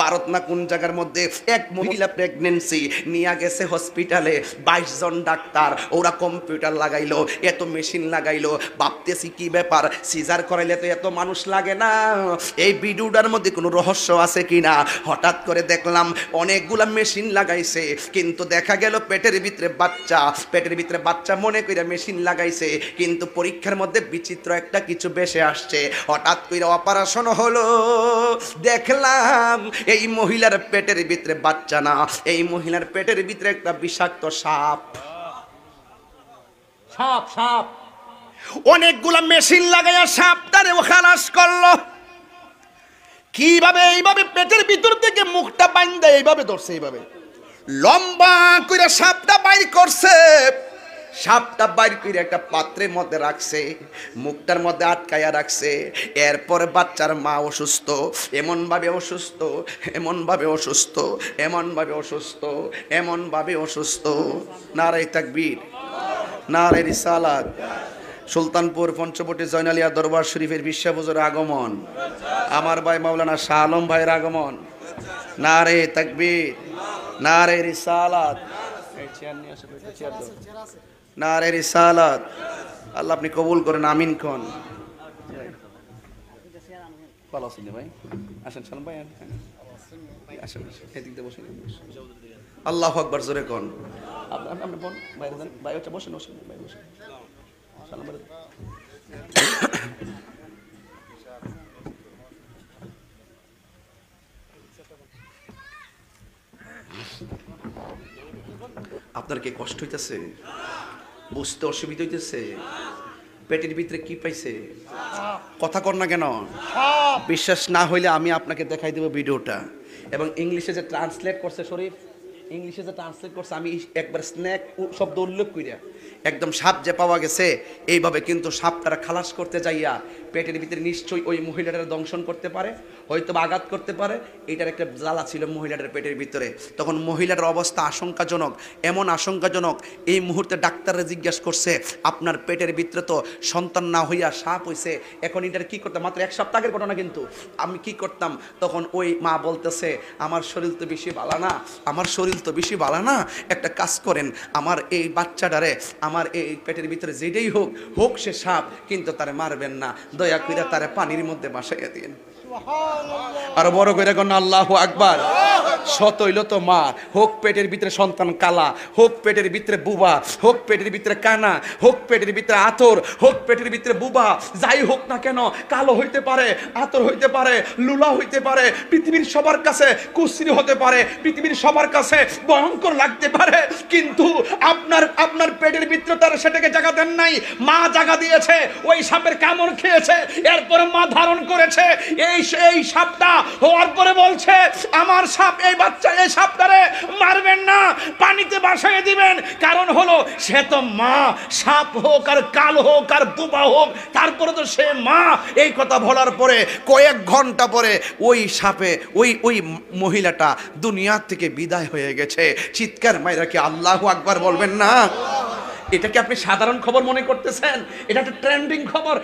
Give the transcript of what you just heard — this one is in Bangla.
ভারত না কোন জায়গার মধ্যে এক মহিলা প্রেগনেন্সি নিয়ে গেছে হসপিটালে, 22 জন ডাক্তার, ওরা কম্পিউটার লাগাইলো, এত মেশিন লাগাইলো, ভাবতেছি কি ব্যাপার, সিজার করাইলে তো এত মানুষ লাগে না, এই ভিডিওটার মধ্যে কোনো রহস্য আছে কিনা। হঠাৎ করে দেখলাম অনেকগুলা মেশিন লাগাইছে, কিন্তু দেখা গেল পেটের ভিতরে বাচ্চা মনে করে মেশিন লাগাইছে, কিন্তু পরীক্ষার মধ্যে বিচিত্র একটা কিছু বেশে আসছে। হঠাৎ করে অপারেশন হলো, দেখলাম এই মহিলার পেটের ভিতরে বাচ্চা না, এই মহিলার পেটের ভিতরে একটা বিষাক্ত সাপ। সাপ সাপ অনেকগুলা মেশিন লাগাইয়া সাপটারে খালাস করলো। কিভাবে? এইভাবে পেটের ভিতর থেকে মুখটা বাঁধে এইভাবে ধরছে, এইভাবে লম্বা করে সাপটা বাইর করছে। সাপটা বাইর করে একটা পাত্রের মধ্যে রাখছে, মুখটার মধ্যে আটকায়া রাখছে। এরপরে বাচ্চার মা অসুস্থ, এমনভাবে অসুস্থ, এমনভাবে অসুস্থ, এমনভাবে অসুস্থ, এমনভাবে অসুস্থ। নারে তাকবীর, নারে রিসালাত। সুলতানপুর পঞ্চবটি জয়নালিয়া দরবার শরীফের বিশ্বাবুজুর আগমন, আমার ভাই মাওলানা শাহ আলম ভাইয়ের আগমন। নারে তাকবীর, নারে রিসালাত, নারে রিসালাত। আল্লাহ আপনি কবুল করেন, আমিন কোন। ভালো আছেন ভাই? আসেন সালাম ভাই, আসেন এদিক দিয়ে বসেন। আল্লাহু আকবার জোরে কোন। আপনি বোন বাইরে যান, ভাই ওটা বসেন, বসেন ভাই, বসেন। সালাম ভাই। আপনার কি কষ্ট হইতেছে? বুঝতে অসুবিধা হইতেছে? পেটের ভিতরে কি পাইছে? কথা কর না কেন? বিশ্বাস না হইলে আমি আপনাকে দেখাই দেব ভিডিওটা। এবং ইংলিশে যে ট্রান্সলেট করছে শরীফ, ইংলিশে যে ট্রান্সলেট করছে, আমি একবার স্ন্যাক শব্দ উল্লেখ করিয়া একদম সাপ যে পাওয়া গেছে এইভাবে, কিন্তু সাপটারা খালাস করতে যাইয়া পেটের ভিতরে নিশ্চয়ই ওই মহিলাটার দংশন করতে পারে, হয়তো আঘাত করতে পারে। এটার একটা জ্বালা ছিল মহিলাটার পেটের ভিতরে। তখন মহিলাটার অবস্থা আশঙ্কাজনক, এমন আশঙ্কাজনক, এই মুহূর্তে ডাক্তাররা জিজ্ঞাসা করছে আপনার পেটের ভিতরে তো সন্তান না হইয়া সাপ হইছে, এখন এটার কি করতাম? মাত্র 1 সপ্তাহ আগের ঘটনা, কিন্তু আমি কি করতাম? তখন ওই মা বলতেছে আমার শরীর তো বেশি ভালো না, আমার শরীর তো বেশি ভালো না, একটা কাজ করেন, আমার এই বাচ্চাটারে, আমার এই পেটের ভিতরে যেটাই হোক হোক সে সাপ, কিন্তু তারে মারবেন না, দয়া করে তারে পানির মধ্যে বাসাইয়া দিন। আর বড় করে কোন আল্লাহু আকবার। সত হইল তো মা, হোক পেটের ভিতরে সন্তান কালা, হোক পেটের ভিতরে বুবা, হোক পেটের ভিতরে কানা, হোক পেটের ভিতরে আতর, হোক পেটের ভিতরে বুবা, যাই হোক না কেন, কালো হইতে পারে, আতর হইতে পারে, লুলা হইতে পারে, পৃথিবীর সবার কাছে কুশ্রী হতে পারে, পৃথিবীর সবার কাছে ভয়ঙ্কর লাগতে পারে, কিন্তু আপনার পেটের ভিতরে তার সেটাকে জায়গা দেন নাই, মা জায়গা দিয়েছে, ওই সাপের কামড় খেয়েছে, এরপরে মা ধারণ করেছে এই সাপটা হওয়ার পরে বলছে আমার সাপ, এই বাচ্চা, এই সাপটারে মারবেন না, পানিতে ভাসাইয়ে দিবেন। কারণ হলো সে তো মা, সাপ হোক আর কাল হোক আর বুবা হোক, তারপরে তো সে মা। এই কথা বলার পরে কয়েক ঘন্টা পরে ওই সাপে ওই মহিলাটা দুনিয়া থেকে বিদায় হয়ে গেছে। চিৎকার মাইরা কি আল্লাহু আকবার বলবেন না? এটা কি আপনি সাধারণ খবর মনে করতেছেন? এটা একটা ট্রেন্ডিং খবর।